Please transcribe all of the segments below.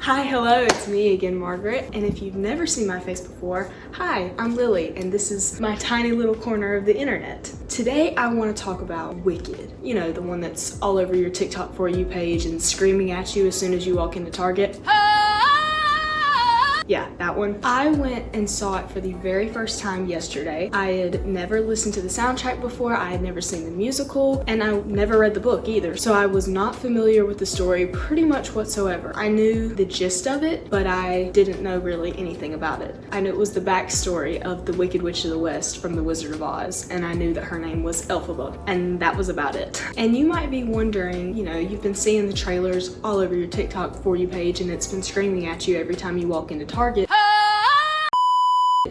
Hi, hello, it's me again, Margaret. And if you've never seen my face before, hi, I'm Lily, and this is my tiny little corner of the internet. Today, I want to talk about Wicked. You know, the one that's all over your TikTok For You page and screaming at you as soon as you walk into Target. Yeah, that one. I went and saw it for the very first time yesterday. I had never listened to the soundtrack before, I had never seen the musical, and I never read the book either. So I was not familiar with the story pretty much whatsoever. I knew the gist of it, but I didn't know really anything about it. I knew it was the backstory of the Wicked Witch of the West from The Wizard of Oz, and I knew that her name was Elphaba, and that was about it. And you might be wondering, you know, you've been seeing the trailers all over your TikTok For You page, and it's been screaming at you every time you walk into Target.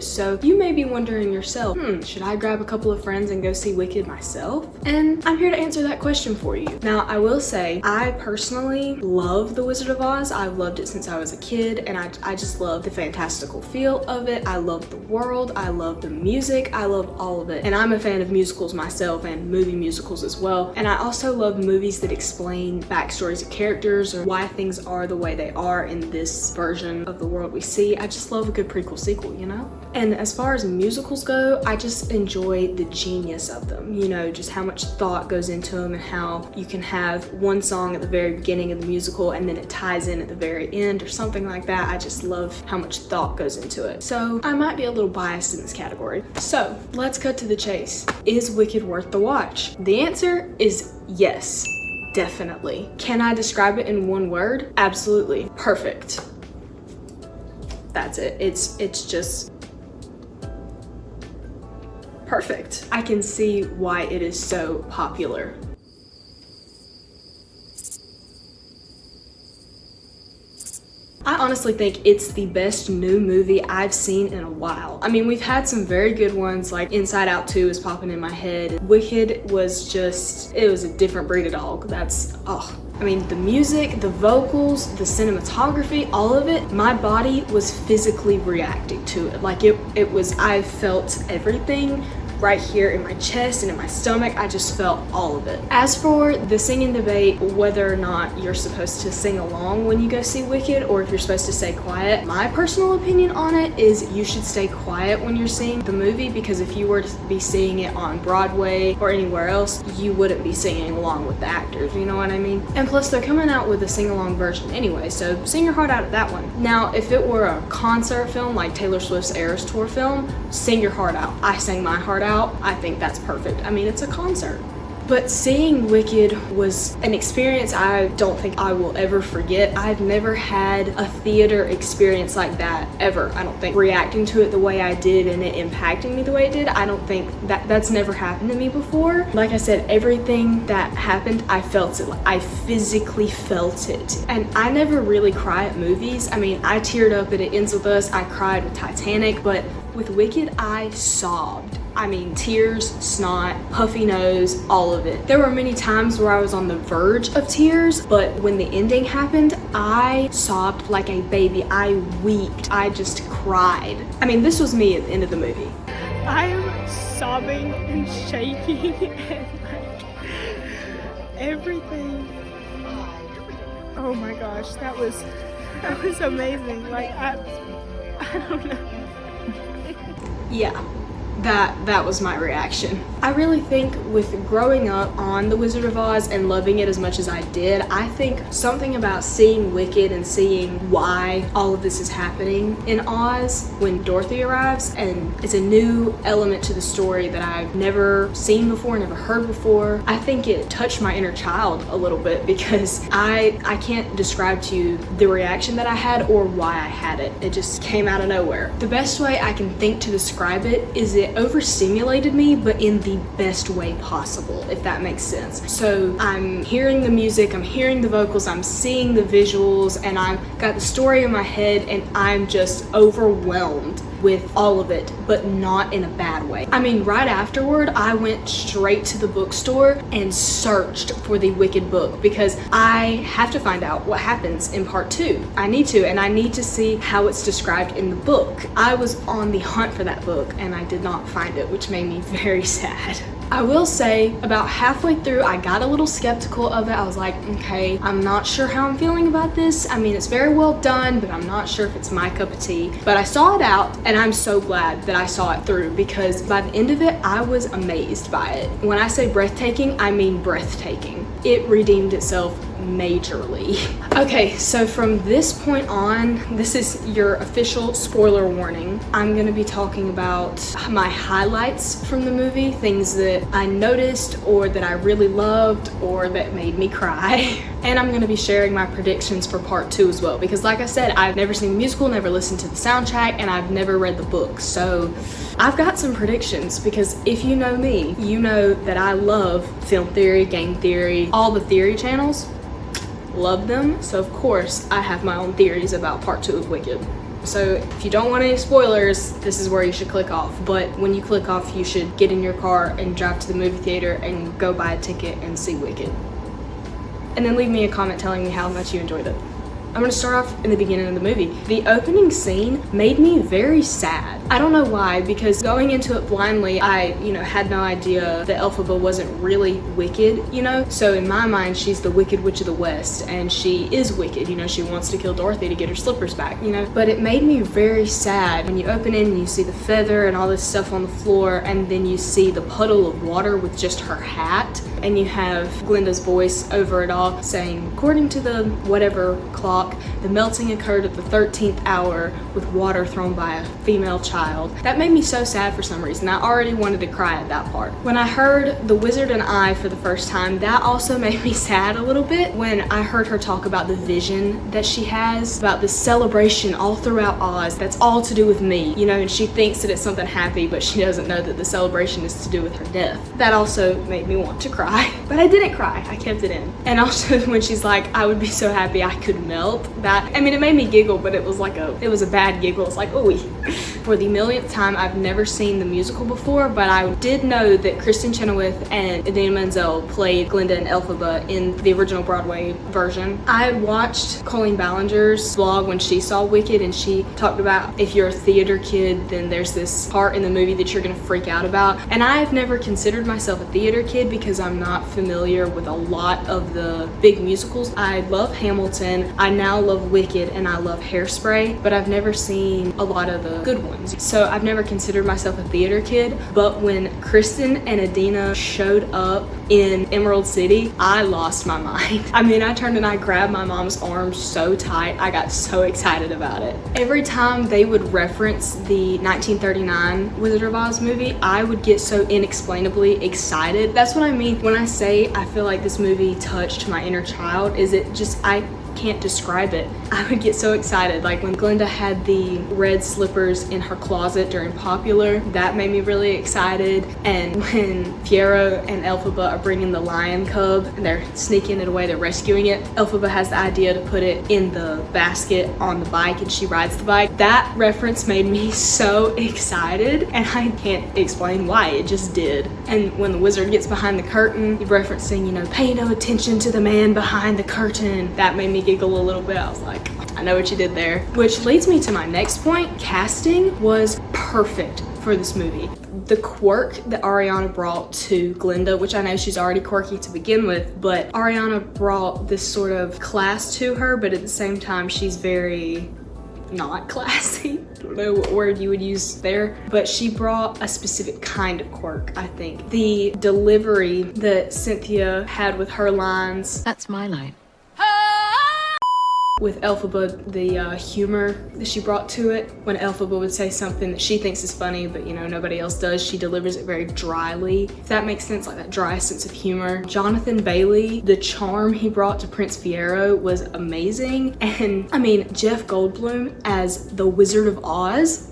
So you may be wondering yourself, should I grab a couple of friends and go see Wicked myself? And I'm here to answer that question for you. Now, I will say, I personally love The Wizard of Oz. I've loved it since I was a kid, and I just love the fantastical feel of it. I love the world, I love the music, I love all of it. And I'm a fan of musicals myself and movie musicals as well. And I also love movies that explain backstories of characters or why things are the way they are in this version of the world we see. I just love a good prequel sequel, you know? And as far as musicals go, I just enjoy the genius of them. You know, just how much thought goes into them and how you can have one song at the very beginning of the musical and then it ties in at the very end or something like that. I just love how much thought goes into it. So I might be a little biased in this category. So let's cut to the chase. Is Wicked worth the watch? The answer is yes, definitely. Can I describe it in one word? Absolutely. Perfect. That's it. It's just perfect. I can see why it is so popular. I honestly think it's the best new movie I've seen in a while. I mean, we've had some very good ones, like Inside Out 2 is popping in my head. Wicked was just, it was a different breed of dog. That's, oh. I mean, the music, the vocals, the cinematography, all of it, my body was physically reacting to it. Like it was, I felt everything right here in my chest and in my stomach. I just felt all of it. As for the singing debate, whether or not you're supposed to sing along when you go see Wicked or if you're supposed to stay quiet, my personal opinion on it is you should stay quiet when you're seeing the movie, because if you were to be seeing it on Broadway or anywhere else, you wouldn't be singing along with the actors, you know what I mean? And plus they're coming out with a sing-along version anyway, so sing your heart out at that one. Now, if it were a concert film like Taylor Swift's Eras Tour film, sing your heart out. I sang my heart out. I think that's perfect. I mean, it's a concert. But seeing Wicked was an experience I don't think I will ever forget. I've never had a theater experience like that ever, I don't think. Reacting to it the way I did and it impacting me the way it did, I don't think that's never happened to me before. Like I said, everything that happened, I felt it. I physically felt it. And I never really cry at movies. I mean, I teared up at It Ends With Us, I cried with Titanic, but with Wicked, I sobbed. I mean, tears, snot, puffy nose, all of it. There were many times where I was on the verge of tears, but when the ending happened, I sobbed like a baby. I wept. I just cried. I mean, this was me at the end of the movie. I am sobbing and shaking and like everything. Oh my gosh, that was amazing. Like I don't know. Yeah. That was my reaction. I really think with growing up on The Wizard of Oz and loving it as much as I did, I think something about seeing Wicked and seeing why all of this is happening in Oz when Dorothy arrives, and it's a new element to the story that I've never seen before, never heard before. I think it touched my inner child a little bit, because I can't describe to you the reaction that I had or why I had it. It just came out of nowhere. The best way I can think to describe it is it overstimulated me, but in the best way possible, if that makes sense. So I'm hearing the music, I'm hearing the vocals, I'm seeing the visuals, and I've got the story in my head, and I'm just overwhelmed with all of it, but not in a bad way. I mean, right afterward, I went straight to the bookstore and searched for the Wicked book, because I have to find out what happens in part 2. I need to, and I need to see how it's described in the book. I was on the hunt for that book and I did not find it, which made me very sad. I will say about halfway through, I got a little skeptical of it. I was like, okay, I'm not sure how I'm feeling about this. I mean, it's very well done, but I'm not sure if it's my cup of tea. But I saw it out, and I'm so glad that I saw it through, because by the end of it, I was amazed by it. When I say breathtaking, I mean breathtaking. It redeemed itself majorly. Okay, so from this point on, this is your official spoiler warning. I'm gonna be talking about my highlights from the movie, things that I noticed or that I really loved or that made me cry. And I'm gonna be sharing my predictions for part 2 as well, because like I said, I've never seen the musical, never listened to the soundtrack, and I've never read the book. So I've got some predictions, because if you know me, you know that I love film theory, game theory, all the theory channels. Love them. So of course I have my own theories about part 2 of Wicked. So if you don't want any spoilers, this is where you should click off. But when you click off, you should get in your car and drive to the movie theater and go buy a ticket and see Wicked. And then leave me a comment telling me how much you enjoyed it. I'm gonna start off in the beginning of the movie. The opening scene made me very sad. I don't know why, because going into it blindly, I, had no idea that Elphaba wasn't really wicked, So in my mind, she's the Wicked Witch of the West, and she is wicked, she wants to kill Dorothy to get her slippers back, But it made me very sad when you open in and you see the feather and all this stuff on the floor, and then you see the puddle of water with just her hat, and you have Glinda's voice over it all saying, according to the whatever clock, the melting occurred at the 13th hour with water thrown by a female child. That made me so sad for some reason. I already wanted to cry at that part. When I heard The Wizard and I for the first time, that also made me sad a little bit when I heard her talk about the vision that she has, about the celebration all throughout Oz. That's all to do with me, and she thinks that it's something happy, but she doesn't know that the celebration is to do with her death. That also made me want to cry, but I didn't cry. I kept it in. And also when she's like, I would be so happy I could melt. It made me giggle, but it was a bad giggle. It's like, ooh. For the millionth time, I've never seen the musical before, but I did know that Kristen Chenoweth and Idina Menzel played Glinda and Elphaba in the original Broadway version. I watched Colleen Ballinger's vlog when she saw Wicked, and she talked about if you're a theater kid, then there's this part in the movie that you're gonna freak out about. And I've never considered myself a theater kid because I'm not familiar with a lot of the big musicals. I love Hamilton, I now love Wicked, and I love Hairspray, but I've never seen a lot of the good ones. So I've never considered myself a theater kid, but when Kristen and Idina showed up in Emerald City, I lost my mind. I turned and I grabbed my mom's arm so tight. I got so excited about it. Every time they would reference the 1939 Wizard of Oz movie, I would get so inexplainably excited. That's what I mean when I say I feel like this movie touched my inner child. I can't describe it. I would get so excited. Like when Glinda had the red slippers in her closet during Popular, that made me really excited. And when Fiero and Elphaba are bringing the lion cub and they're sneaking it away, they're rescuing it, Elphaba has the idea to put it in the basket on the bike and she rides the bike. That reference made me so excited, and I can't explain why, it just did. And when the wizard gets behind the curtain, referencing, pay no attention to the man behind the curtain, that made me giggle a little bit. I was like, I know what you did there. Which leads me to my next point. Casting was perfect for this movie. The quirk that Ariana brought to Glinda, which I know she's already quirky to begin with, but Ariana brought this sort of class to her, but at the same time she's very not classy. I don't know what word you would use there, but she brought a specific kind of quirk, I think. The delivery that Cynthia had with her lines. That's my line. With Elphaba, the humor that she brought to it. When Elphaba would say something that she thinks is funny, but nobody else does, she delivers it very dryly. If that makes sense, like that dry sense of humor. Jonathan Bailey, the charm he brought to Prince Fiero was amazing. And Jeff Goldblum as the Wizard of Oz.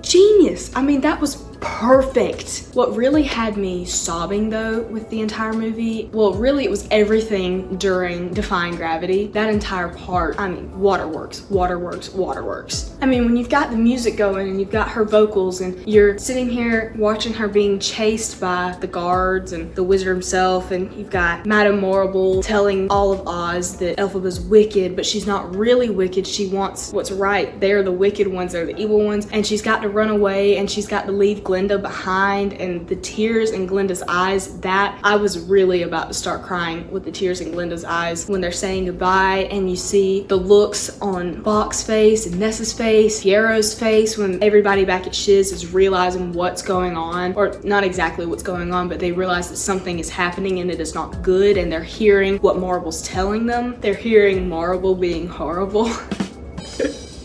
Genius. That was perfect. What really had me sobbing though with the entire movie, well really it was everything during Defying Gravity. That entire part, I mean, waterworks, waterworks, waterworks. I mean, when you've got the music going and you've got her vocals and you're sitting here watching her being chased by the guards and the wizard himself, and you've got Madame Morrible telling all of Oz that Elphaba's wicked, but she's not really wicked. She wants what's right. They're the wicked ones, they're the evil ones, and she's got to run away and she's got to leave Glinda behind, and the tears in Glinda's eyes, that I was really about to start crying with the tears in Glinda's eyes when they're saying goodbye, and you see the looks on Bach's face and Nessa's face, Fiero's face, when everybody back at Shiz is realizing what's going on, or not exactly what's going on, but they realize that something is happening and it is not good, and they're hearing what Marvel's telling them. They're hearing Marvel being horrible.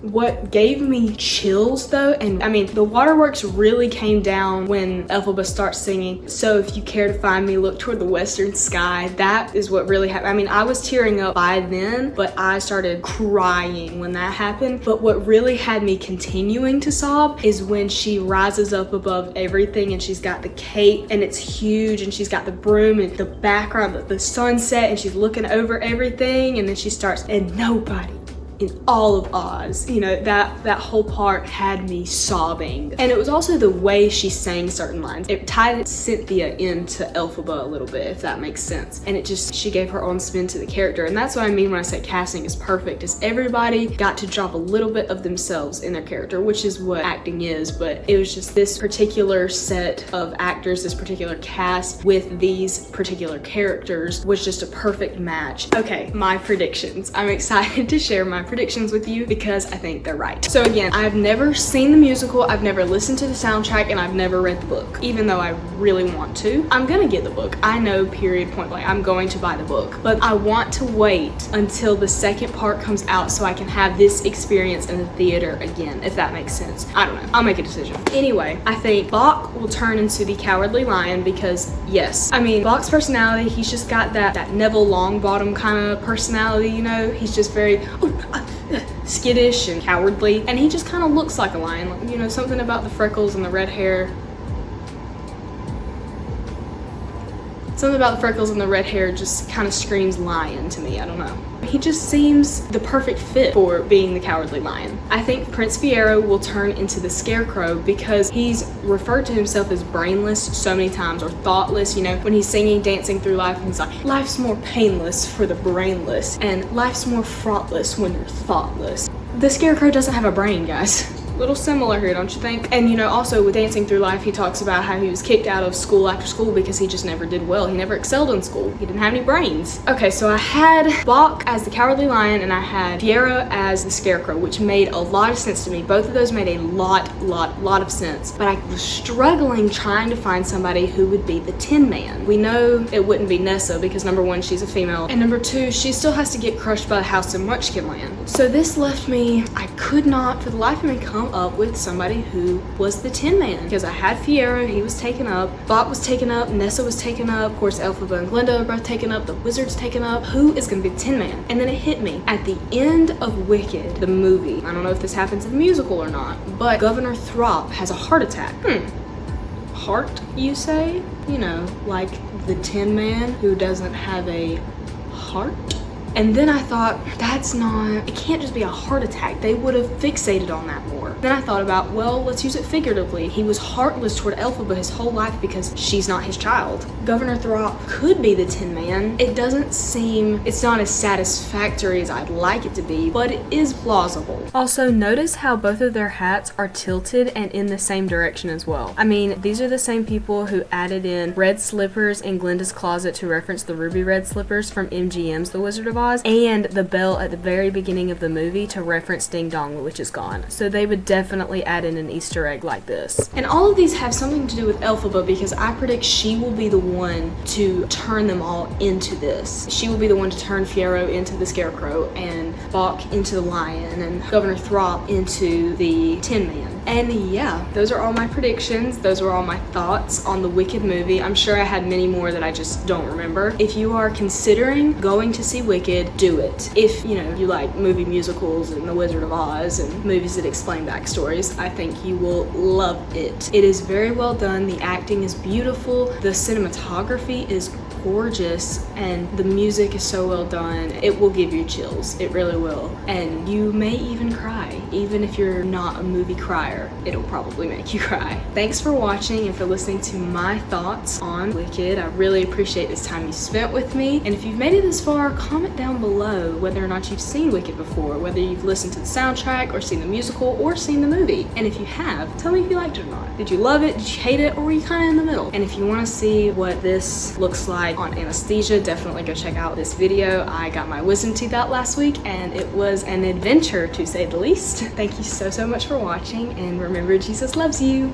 What gave me chills though, and I mean, the waterworks really came down when Elphaba starts singing, "So if you care to find me, look toward the western sky." That is what really happened. I mean, I was tearing up by then, but I started crying when that happened. But what really had me continuing to sob is when she rises up above everything and she's got the cape and it's huge and she's got the broom and the background, the sunset, and she's looking over everything, and then she starts, "And nobody in all of Oz," you know, that whole part had me sobbing. And it was also the way she sang certain lines. It tied Cynthia into Elphaba a little bit, if that makes sense. And it just, she gave her own spin to the character. And that's what I mean when I say casting is perfect, is everybody got to drop a little bit of themselves in their character, which is what acting is. But it was just this particular set of actors, this particular cast with these particular characters was just a perfect match. Okay, my predictions. I'm excited to share my predictions with you because I think they're right. So again, I've never seen the musical, I've never listened to the soundtrack, and I've never read the book, even though I really want to. I'm gonna get the book. I know, period, point blank, I'm going to buy the book. But I want to wait until the second part comes out so I can have this experience in the theater again, if that makes sense. I don't know. I'll make a decision. Anyway, I think Bach will turn into the Cowardly Lion because, yes, I mean, Bach's personality, he's just got that Neville Longbottom kind of personality, you know? He's just very skittish and cowardly, and he just kind of looks like a lion. You know, something about the freckles and the red hair. Something about the freckles and the red hair just kind of screams lion to me. I don't know. He just seems the perfect fit for being the Cowardly Lion. I think Prince Fiero will turn into the Scarecrow because he's referred to himself as brainless so many times, or thoughtless, you know, when he's singing Dancing Through Life, and he's like, "Life's more painless for the brainless, and life's more fraughtless when you're thoughtless." The Scarecrow doesn't have a brain, guys. Little similar here, don't you think? And you know, also with Dancing Through Life, he talks about how he was kicked out of school after school because he just never did well. He never excelled in school. He didn't have any brains. Okay, so I had Bach as the Cowardly Lion and I had Fiero as the Scarecrow, which made a lot of sense to me. Both of those made a lot of sense. But I was struggling trying to find somebody who would be the Tin Man. We know it wouldn't be Nessa because number one, she's a female, and number two, she still has to get crushed by the house in Munchkin Land. So this left me, I could not for the life of me come up with somebody who was the Tin Man, because I had Fiero, he was taken up, Bach was taken up, Nessa was taken up, of course Elphaba and Glinda are both taken up, the wizard's taken up. Who is gonna be the Tin Man? And then it hit me at the end of Wicked, the movie. I don't know if this happens in the musical or not, but Governor Throp has a heart attack. Heart, you say? You know, like the Tin Man who doesn't have a heart? And then I thought, it can't just be a heart attack. They would have fixated on that more. Then I thought about, well, let's use it figuratively. He was heartless toward Elphaba his whole life because she's not his child. Governor Throp could be the Tin Man. It doesn't seem, it's not as satisfactory as I'd like it to be, but it is plausible. Also, notice how both of their hats are tilted and in the same direction as well. I mean, these are the same people who added in red slippers in Glinda's closet to reference the ruby red slippers from MGM's The Wizard of Oz, and the bell at the very beginning of the movie to reference Ding Dong, the Witch is Gone. So they would definitely add in an Easter egg like this. And all of these have something to do with Elphaba because I predict she will be the one to turn them all into this. She will be the one to turn Fiero into the Scarecrow, and Bach into the Lion, and Governor Throp into the Tin Man. And yeah, those are all my predictions. Those are all my thoughts on the Wicked movie. I'm sure I had many more that I just don't remember. If you are considering going to see Wicked, Wicked, do it. If, you know, you like movie musicals and The Wizard of Oz and movies that explain backstories, I think you will love it. It is very well done. The acting is beautiful. The cinematography is gorgeous, and the music is so well done. It will give you chills. It really will. And you may even cry. Even if you're not a movie crier, it'll probably make you cry. Thanks for watching and for listening to my thoughts on Wicked. I really appreciate this time you spent with me. And if you've made it this far, comment down below whether or not you've seen Wicked before, whether you've listened to the soundtrack or seen the musical or seen the movie. And if you have, tell me if you liked it or not. Did you love it? Did you hate it? Or were you kind of in the middle? And if you want to see what this looks like on anesthesia, definitely go check out this video. I got my wisdom teeth out last week and it was an adventure, to say the least. Thank you so much for watching, and remember, Jesus loves you.